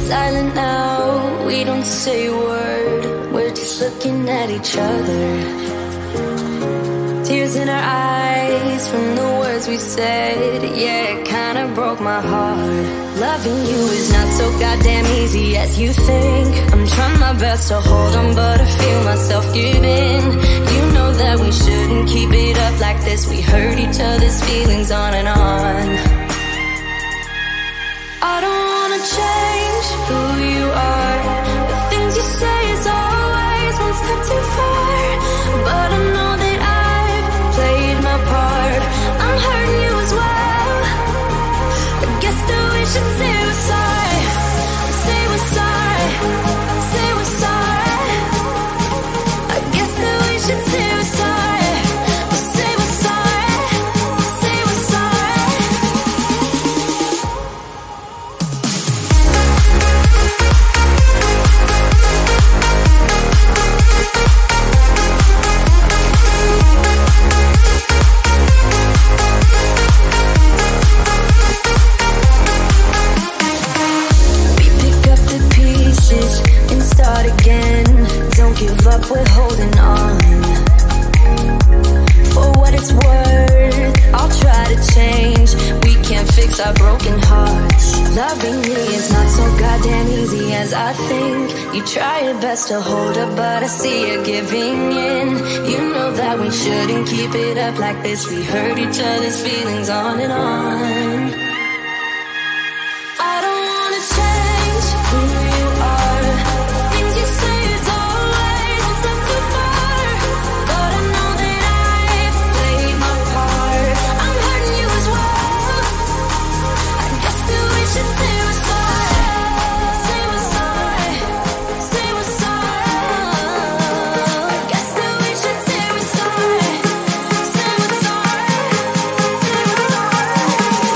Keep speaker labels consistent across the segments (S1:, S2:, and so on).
S1: Silent now, we don't say a word. We're just looking at each other. Tears in our eyes from the words we said. Yeah, it kinda broke my heart. Loving you is not so goddamn easy as you think. I'm trying my best to hold on, but I feel myself giving. You know that we shouldn't keep it up like this. We hurt each other's feelings on and on. I don't wanna change who you are. The things you say is always one step too far. But I know that I've played my part. I'm hurting you as well. I guess that we should say we're sorry. Say we're sorry. Say we're sorry. I guess that we should say we're sorry. Say we're sorry. Say we're sorry. And start again. Don't give up, we're holding on. For what it's worth, I'll try to change. We can't fix our broken hearts. Loving me is not so goddamn easy as I think. You try your best to hold up, but I see you giving in. You know that we shouldn't keep it up like this. We hurt each other's feelings on and on. I don't wanna change who you are. The things you say is always one step too far. But I know that I've played my part. I'm hurting you as well. I guess that we should say we're sorry. Say we're sorry. Say we're sorry. I guess that we should say we're sorry. Say we're sorry. Say we're sorry.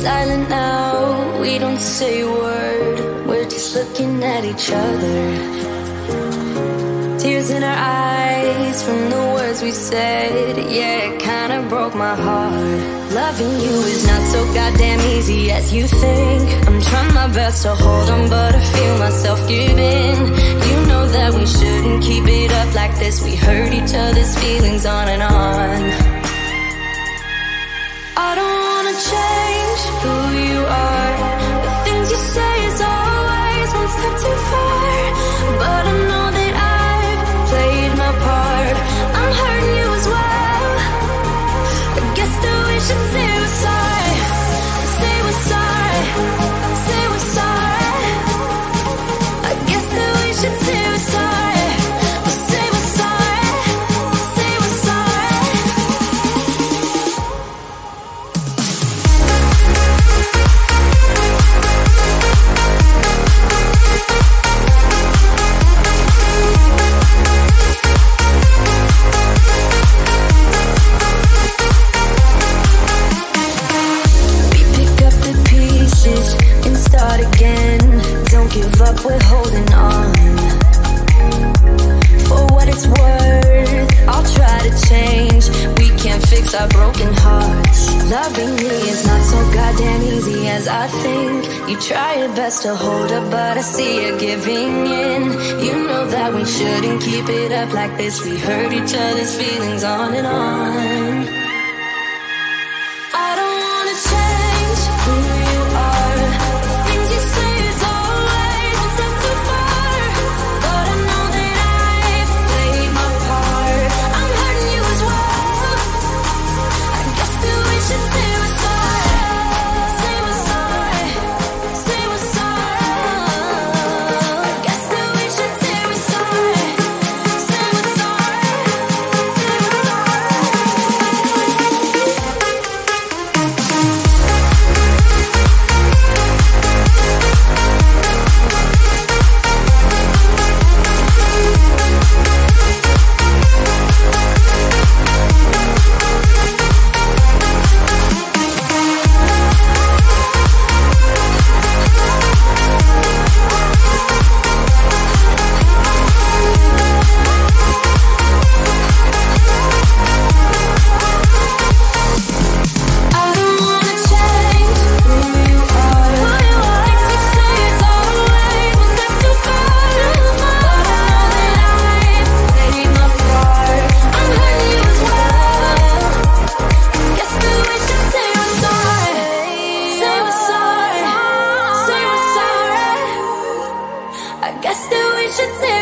S1: Silent now, we don't say a word. We're just looking at each other. Tears in our eyes from the words we said. Yeah, it kinda broke my heart. Loving you is not so goddamn easy as you think. I'm trying my best to hold on, but I feel myself giving. You know that we shouldn't keep it up like this. We hurt each other's feelings on and on. I don't wanna change who you are. The things you say is always one step too far. But I know that I've played my part. I'm hurting you as well. I guess that we should say we're sorry. Say we're sorry. Say we're sorry. I guess that we should say we're sorry. Say we're sorry. Say we're sorry. Start again, don't give up, we're holding on. For what it's worth, I'll try to change. We can't fix our broken hearts. Loving me is not so goddamn easy as I think. You try your best to hold up, but I see you giving in. You know that we shouldn't keep it up like this. We hurt each other's feelings on and on. I don't wanna change who you are. I guess that we should say